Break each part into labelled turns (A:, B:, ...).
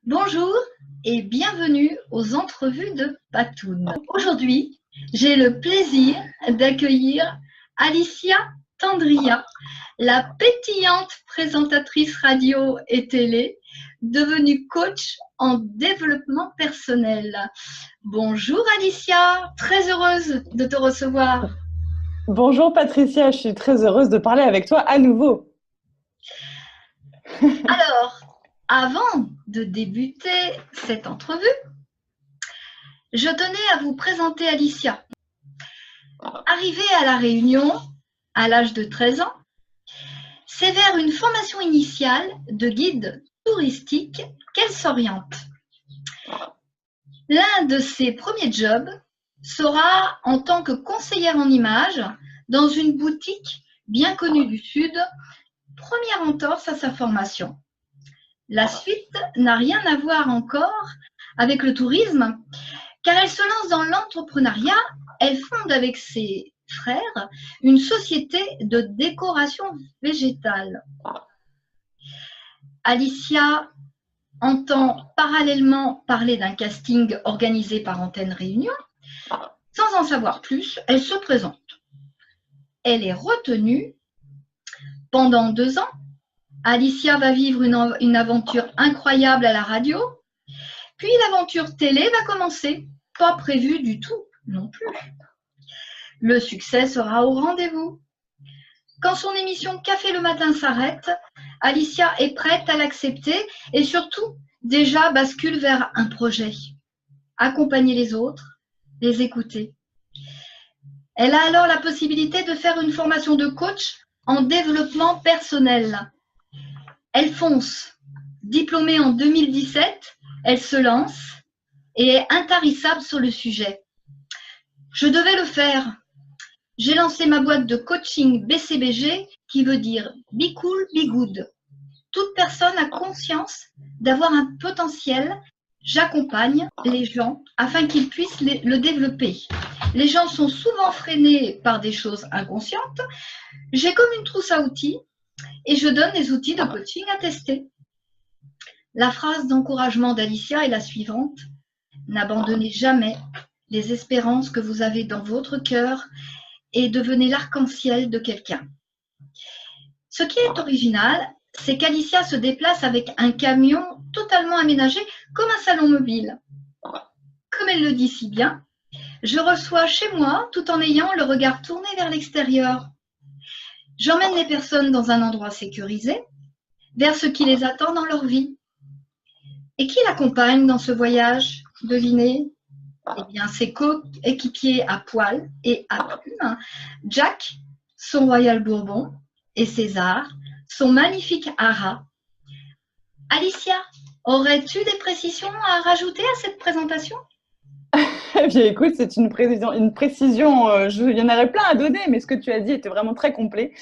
A: Bonjour et bienvenue aux entrevues de Patoun. Aujourd'hui, j'ai le plaisir d'accueillir Alicia Tandria, la pétillante présentatrice radio et télé, devenue coach en développement personnel. Bonjour Alicia, très heureuse de te recevoir.
B: Bonjour Patricia, je suis très heureuse de parler avec toi à nouveau.
A: Alors, avant de débuter cette entrevue, je tenais à vous présenter Alicia. Arrivée à La Réunion à l'âge de 13 ans, c'est vers une formation initiale de guide touristique qu'elle s'oriente. L'un de ses premiers jobs sera en tant que conseillère en images dans une boutique bien connue du Sud, première entorse à sa formation. La suite n'a rien à voir encore avec le tourisme, car elle se lance dans l'entrepreneuriat. Elle fonde avec ses frères une société de décoration végétale. Alicia entend parallèlement parler d'un casting organisé par Antenne Réunion. Sans en savoir plus, elle se présente. Elle est retenue. Pendant 2 ans, Alicia va vivre une aventure incroyable à la radio. Puis l'aventure télé va commencer. Pas prévu du tout non plus. Le succès sera au rendez-vous. Quand son émission Café le matin s'arrête, Alicia est prête à l'accepter et surtout déjà bascule vers un projet. Accompagner les autres, les écouter. Elle a alors la possibilité de faire une formation de coach en développement personnel. Elle fonce. Diplômée en 2017, elle se lance et est intarissable sur le sujet. Je devais le faire. J'ai lancé ma boîte de coaching BCBG qui veut dire Be Cool, Be Good. Toute personne a conscience d'avoir un potentiel. J'accompagne les gens afin qu'ils puissent le développer. Les gens sont souvent freinés par des choses inconscientes. J'ai comme une trousse à outils et je donne les outils de coaching à tester. La phrase d'encouragement d'Alicia est la suivante. N'abandonnez jamais les espérances que vous avez dans votre cœur et devenez l'arc-en-ciel de quelqu'un. Ce qui est original, c'est qu'Alicia se déplace avec un camion totalement aménagé comme un salon mobile. Comme elle le dit si bien, je reçois chez moi tout en ayant le regard tourné vers l'extérieur. J'emmène les personnes dans un endroit sécurisé, vers ce qui les attend dans leur vie. Et qui l'accompagne dans ce voyage? Devinez? Eh bien, ses coéquipiers à poil et à plumes, Jack, son Royal Bourbon, et César, son magnifique Ara. Alicia, aurais-tu des précisions à rajouter à cette présentation?
B: Eh bien écoute, c'est une précision, il y en aurait plein à donner, mais ce que tu as dit était vraiment très complet.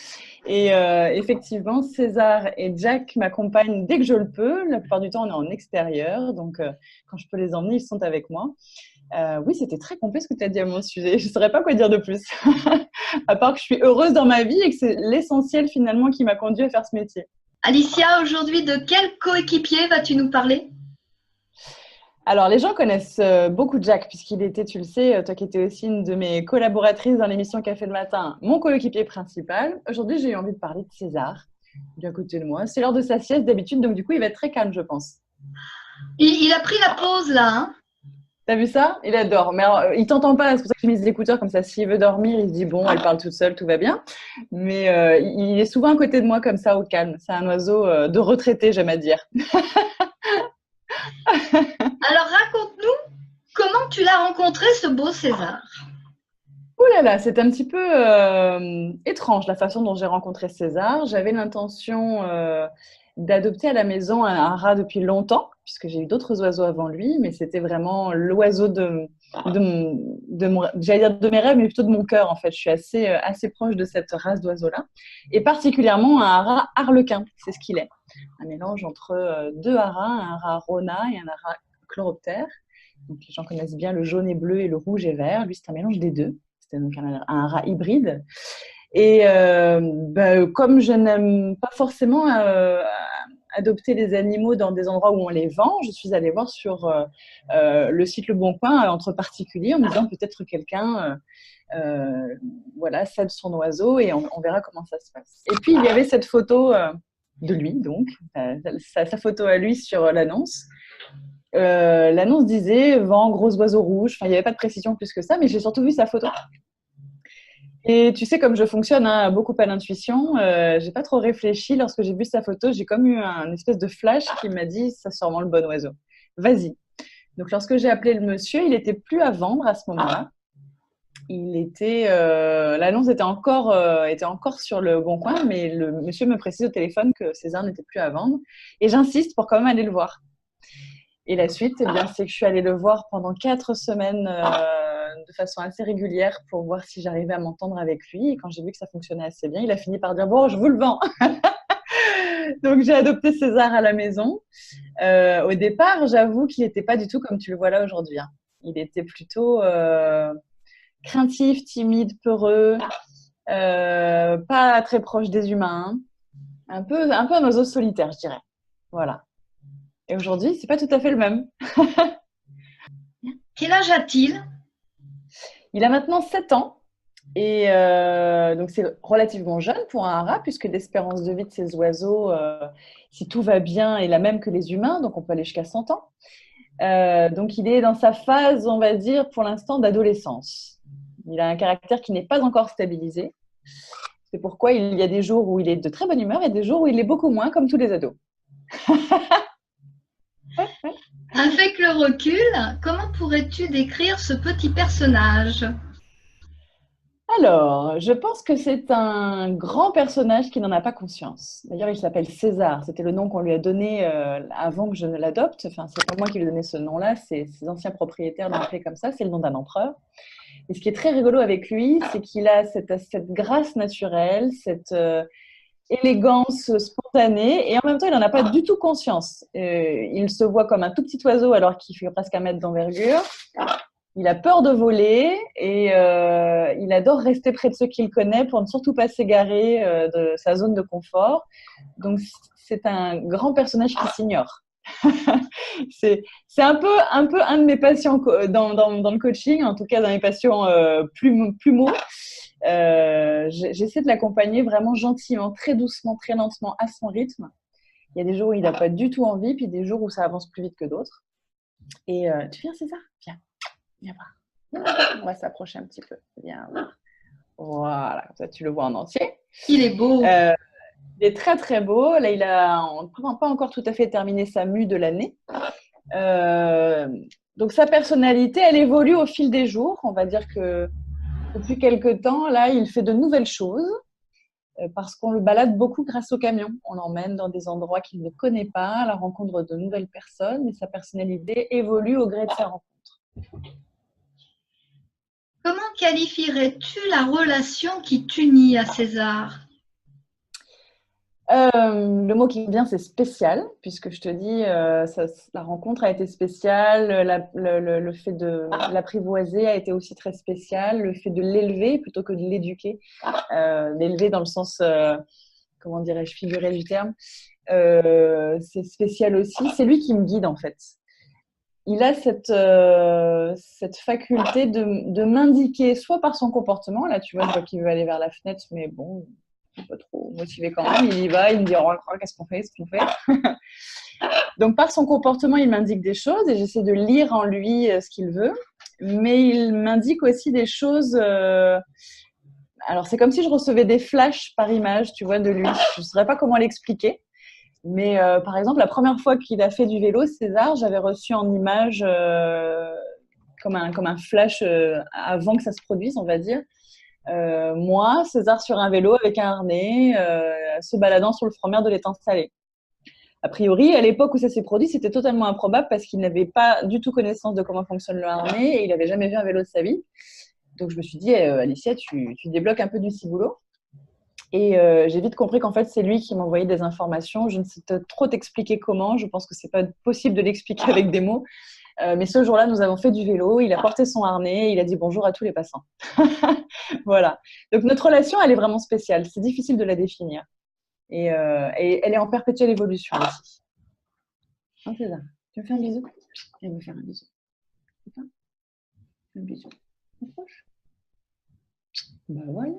B: Et effectivement, César et Jack m'accompagnent dès que je le peux. La plupart du temps, on est en extérieur, donc quand je peux les emmener, ils sont avec moi. Oui, c'était très complet ce que tu as dit à mon sujet. Je ne saurais pas quoi dire de plus. À part que je suis heureuse dans ma vie et que c'est l'essentiel finalement qui m'a conduit à faire ce métier.
A: Alicia, aujourd'hui, de quel coéquipier vas-tu nous parler?
B: Alors, les gens connaissent beaucoup Jack, puisqu'il était, tu le sais, toi qui étais aussi une de mes collaboratrices dans l'émission Café le matin, mon coéquipier principal. Aujourd'hui, j'ai eu envie de parler de César, bien à côté de moi. C'est l'heure de sa sieste d'habitude, donc du coup, il va être très calme, je pense.
A: Il a pris la pause là, hein?
B: T'as vu ça? Il adore. Mais alors, il t'entend pas, c'est pour ça que j'ai mis des écouteurs, comme ça, s'il veut dormir, il se dit, bon, elle parle toute seule, tout va bien. Mais il est souvent à côté de moi, comme ça, au calme. C'est un oiseau de retraité, j'aime à dire.
A: Alors raconte-nous comment tu l'as rencontré, ce beau César.
B: Ouh là là, c'est un petit peu étrange la façon dont j'ai rencontré César. J'avais l'intention d'adopter à la maison un rat depuis longtemps, puisque j'ai eu d'autres oiseaux avant lui, mais c'était vraiment l'oiseau j'allais dire de mes rêves, mais plutôt de mon cœur en fait. Je suis assez proche de cette race d'oiseaux-là, et particulièrement un rat arlequin, c'est ce qu'il est. Un mélange entre deux haras, un rat rona et un rat chloroptère. Donc les gens connaissent bien le jaune et bleu et le rouge et vert. Lui, c'est un mélange des deux. C'était donc un rat hybride. Et comme je n'aime pas forcément adopter les animaux dans des endroits où on les vend, je suis allée voir sur le site Le Bon Coin entre particuliers en me disant peut-être quelqu'un voilà, cède son oiseau et on verra comment ça se passe. Et puis, il y avait cette photo de lui, donc, sa photo à lui sur l'annonce. L'annonce disait « Vent, gros oiseau rouge ». Enfin, il n'y avait pas de précision plus que ça, mais j'ai surtout vu sa photo. Et tu sais, comme je fonctionne beaucoup à l'intuition, j'ai pas trop réfléchi. Lorsque j'ai vu sa photo, j'ai comme eu un espèce de flash qui m'a dit « C'est sûrement le bon oiseau. Vas-y ». Donc, lorsque j'ai appelé le monsieur, il n'était plus à vendre à ce moment-là. L'annonce était encore sur Le Bon Coin, mais le monsieur me précise au téléphone que César n'était plus à vendre. Et j'insiste pour quand même aller le voir. Et la suite, eh bien, c'est que je suis allée le voir pendant 4 semaines de façon assez régulière pour voir si j'arrivais à m'entendre avec lui. Et quand j'ai vu que ça fonctionnait assez bien, il a fini par dire « Bon, je vous le vends !» Donc, j'ai adopté César à la maison. Au départ, j'avoue qu'il n'était pas du tout comme tu le vois là aujourd'hui. Hein. Il était plutôt craintif, timide, peureux, pas très proche des humains. Un peu un oiseau solitaire, je dirais. Voilà. Et aujourd'hui, c'est pas tout à fait le même.
A: Quel âge a-t-il?
B: Il a maintenant 7 ans. Et donc, c'est relativement jeune pour un rat, puisque l'espérance de vie de ces oiseaux, si tout va bien, est la même que les humains. Donc, on peut aller jusqu'à 100 ans. Donc, il est dans sa phase, on va dire, pour l'instant, d'adolescence. Il a un caractère qui n'est pas encore stabilisé. C'est pourquoi il y a des jours où il est de très bonne humeur et des jours où il est beaucoup moins, comme tous les ados.
A: Avec le recul, comment pourrais-tu décrire ce petit personnage?
B: Alors, je pense que c'est un grand personnage qui n'en a pas conscience. D'ailleurs, il s'appelle César. C'était le nom qu'on lui a donné avant que je ne l'adopte. Enfin, c'est pas moi qui lui ai donné ce nom-là, c'est ses anciens propriétaires l'ont appelé comme ça. C'est le nom d'un empereur. Et ce qui est très rigolo avec lui, c'est qu'il a cette grâce naturelle, cette élégance spontanée, et en même temps, il n'en a pas du tout conscience. Il se voit comme un tout petit oiseau alors qu'il fait presque 1 mètre d'envergure. Il a peur de voler et il adore rester près de ceux qu'il connaît pour ne surtout pas s'égarer de sa zone de confort. Donc, c'est un grand personnage qui s'ignore. c'est un peu un de mes patients dans le coaching, en tout cas dans mes patients plumeaux. J'essaie de l'accompagner vraiment gentiment, très doucement, très lentement, à son rythme. Il y a des jours où il n'a pas du tout envie, puis des jours où ça avance plus vite que d'autres. Et tu viens, César? Viens voir. On va s'approcher un petit peu. Viens voir. Voilà, comme ça tu le vois en entier.
A: Il est beau.
B: Il est très très beau. Là, il a pas encore tout à fait terminé sa mue de l'année. Donc sa personnalité, elle évolue au fil des jours. On va dire que depuis quelques temps, là, il fait de nouvelles choses parce qu'on le balade beaucoup grâce au camion. On l'emmène dans des endroits qu'il ne connaît pas, à la rencontre de nouvelles personnes, et sa personnalité évolue au gré de sa rencontre.
A: Comment qualifierais-tu la relation qui t'unit à César?
B: Le mot qui me vient, c'est spécial, puisque je te dis, la rencontre a été spéciale, le fait de l'apprivoiser a été aussi très spécial, le fait de l'élever plutôt que de l'éduquer, l'élever dans le sens, comment dirais-je, figuré du terme, c'est spécial aussi. C'est lui qui me guide en fait. Il a cette faculté de m'indiquer, soit par son comportement, là tu vois, je vois qu'il veut aller vers la fenêtre, mais bon, pas trop motivé quand même, il y va, il me dit oh, qu'est-ce qu'on fait, Donc par son comportement, il m'indique des choses et j'essaie de lire en lui ce qu'il veut, mais il m'indique aussi des choses. Alors c'est comme si je recevais des flashs par image, tu vois, de lui. Je ne saurais pas comment l'expliquer, mais par exemple, la première fois qu'il a fait du vélo, César, j'avais reçu en image comme un flash avant que ça se produise, on va dire. Moi, César sur un vélo avec un harnais, se baladant sur le front mer de l'étang Salé. A priori, à l'époque où ça s'est produit, c'était totalement improbable parce qu'il n'avait pas du tout connaissance de comment fonctionne le harnais et il n'avait jamais vu un vélo de sa vie. Donc, je me suis dit, Alicia, tu débloques un peu du ciboulot. Et j'ai vite compris qu'en fait, c'est lui qui m'envoyait des informations. Je ne sais trop t'expliquer comment. Je pense que ce n'est pas possible de l'expliquer avec des mots. Mais ce jour-là, nous avons fait du vélo, il a porté son harnais, il a dit bonjour à tous les passants. Voilà. Donc notre relation, elle est vraiment spéciale. C'est difficile de la définir. Et elle est en perpétuelle évolution aussi. Hein, César, tu me fais un bisou? Elle me faire un bisou. Un bisou. Approche. Bah voilà.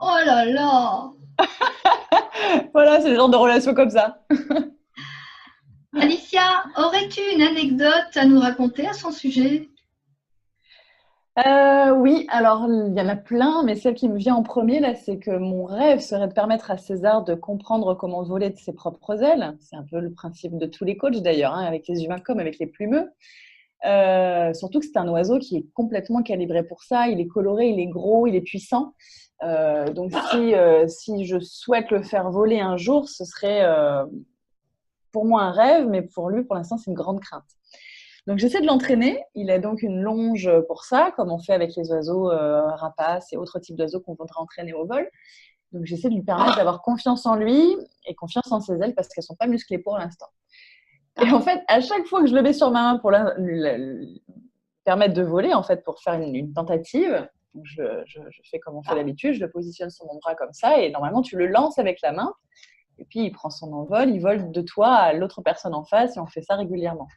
A: Oh là là!
B: Voilà, c'est le genre de relation comme ça.
A: Alicia, aurais-tu une anecdote à nous raconter à son sujet?
B: Oui, alors il y en a plein, mais celle qui me vient en premier, là, c'est que mon rêve serait de permettre à César de comprendre comment voler de ses propres ailes. C'est un peu le principe de tous les coachs d'ailleurs, hein, avec les humains comme avec les plumeux. Surtout que c'est un oiseau qui est complètement calibré pour ça. Il est coloré, il est gros, il est puissant. Donc si je souhaite le faire voler un jour, ce serait pour moi un rêve, mais pour lui, pour l'instant, c'est une grande crainte. Donc j'essaie de l'entraîner. Il a donc une longe pour ça, comme on fait avec les oiseaux rapaces et autres types d'oiseaux qu'on voudrait entraîner au vol. Donc j'essaie de lui permettre d'avoir confiance en lui et confiance en ses ailes parce qu'elles ne sont pas musclées pour l'instant. Et en fait, à chaque fois que je le mets sur ma main pour lui permettre de voler, en fait, pour faire une tentative, je fais comme on fait d'habitude, je le positionne sur mon bras comme ça et normalement tu le lances avec la main et puis il prend son envol, il vole de toi à l'autre personne en face et on fait ça régulièrement.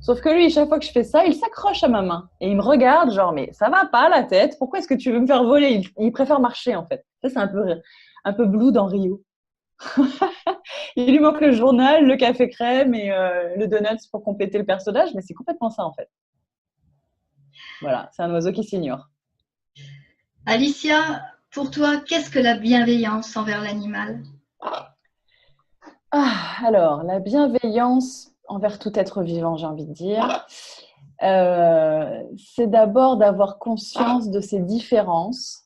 B: Sauf que lui, chaque fois que je fais ça, il s'accroche à ma main et il me regarde genre mais ça va pas la tête, pourquoi est-ce que tu veux me faire voler? Il préfère marcher en fait. Ça c'est un peu Blue dans Rio. Il lui manque le journal, le café crème et le donuts pour compléter le personnage, mais c'est complètement ça en fait. Voilà, c'est un oiseau qui s'ignore.
A: Alicia, pour toi, qu'est-ce que la bienveillance envers l'animal?
B: Alors, la bienveillance envers tout être vivant, j'ai envie de dire, c'est d'abord d'avoir conscience de ces différences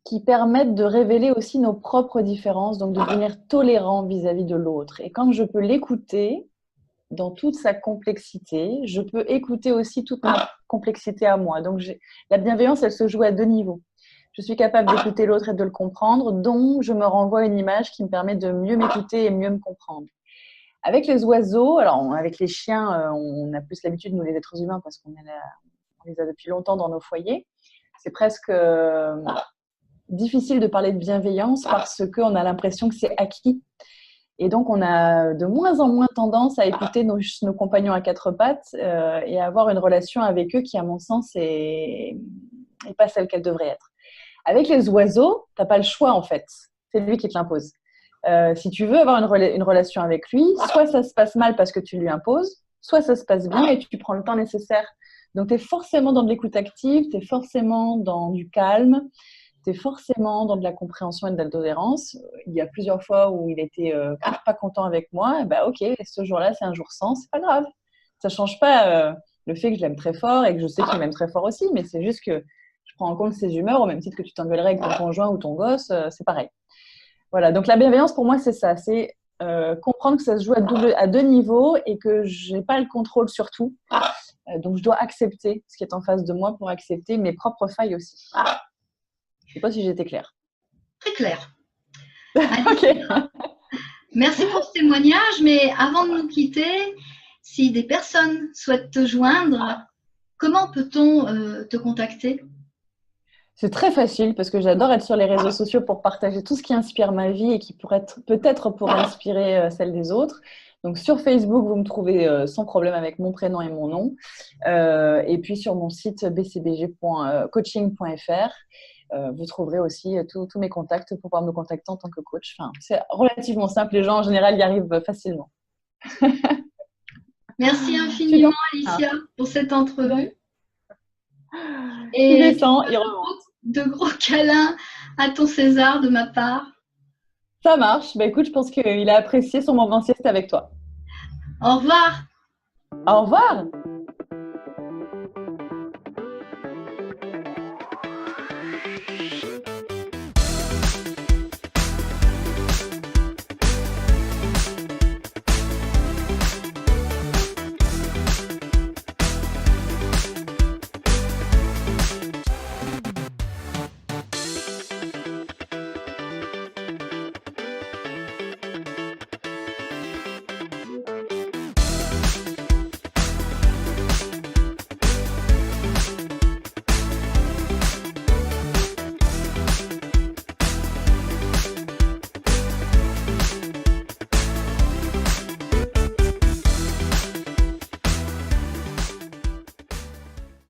B: qui permettent de révéler aussi nos propres différences, donc de devenir tolérant vis-à-vis de l'autre. Et quand je peux l'écouter dans toute sa complexité, je peux écouter aussi toute ma complexité à moi. Donc la bienveillance, elle se joue à deux niveaux. Je suis capable d'écouter l'autre et de le comprendre, donc je me renvoie une image qui me permet de mieux m'écouter et mieux me comprendre. Avec les oiseaux, alors avec les chiens, on a plus l'habitude, nous les êtres humains, parce qu'on les a depuis longtemps dans nos foyers. C'est presque difficile de parler de bienveillance parce qu'on a l'impression que c'est acquis. Et donc, on a de moins en moins tendance à écouter nos compagnons à quatre pattes et à avoir une relation avec eux qui, à mon sens, est pas celle qu'elle devrait être. Avec les oiseaux, tu n'as pas le choix, en fait. C'est lui qui te l'impose. Si tu veux avoir une relation avec lui, soit ça se passe mal parce que tu lui imposes, soit ça se passe bien et tu prends le temps nécessaire. Donc, tu es forcément dans de l'écoute active, tu es forcément dans du calme, tu es forcément dans de la compréhension et de la tolérance. Il y a plusieurs fois où il était pas content avec moi. Et bah, ok, ce jour-là, c'est un jour sans, c'est pas grave. Ça change pas le fait que je l'aime très fort et que je sais qu'il m'aime très fort aussi, mais c'est juste que je prends en compte ses humeurs au même titre que tu t'engueulerais avec ton conjoint ou ton gosse, c'est pareil. Voilà, donc la bienveillance pour moi, c'est ça. C'est comprendre que ça se joue à deux niveaux et que je n'ai pas le contrôle sur tout. Donc je dois accepter ce qui est en face de moi pour accepter mes propres failles aussi. Je ne sais pas si j'étais claire.
A: Très clair.
B: Ok.
A: Merci pour ce témoignage, mais avant de nous quitter, si des personnes souhaitent te joindre, comment peut-on te contacter?
B: C'est très facile parce que j'adore être sur les réseaux sociaux pour partager tout ce qui inspire ma vie et qui pourrait peut-être pourrait inspirer celle des autres. Donc sur Facebook, vous me trouvez sans problème avec mon prénom et mon nom. Et puis sur mon site bcbg.coaching.fr. Vous trouverez aussi tous mes contacts pour pouvoir me contacter en tant que coach. Enfin, c'est relativement simple, les gens en général y arrivent facilement.
A: Merci infiniment Alicia pour cette entrevue.
B: Et il descend, il remonte.
A: De gros câlins à ton César de ma part.
B: Ça marche. Bah, écoute, je pense qu'il a apprécié son moment sieste avec toi.
A: Au revoir.
B: Au revoir.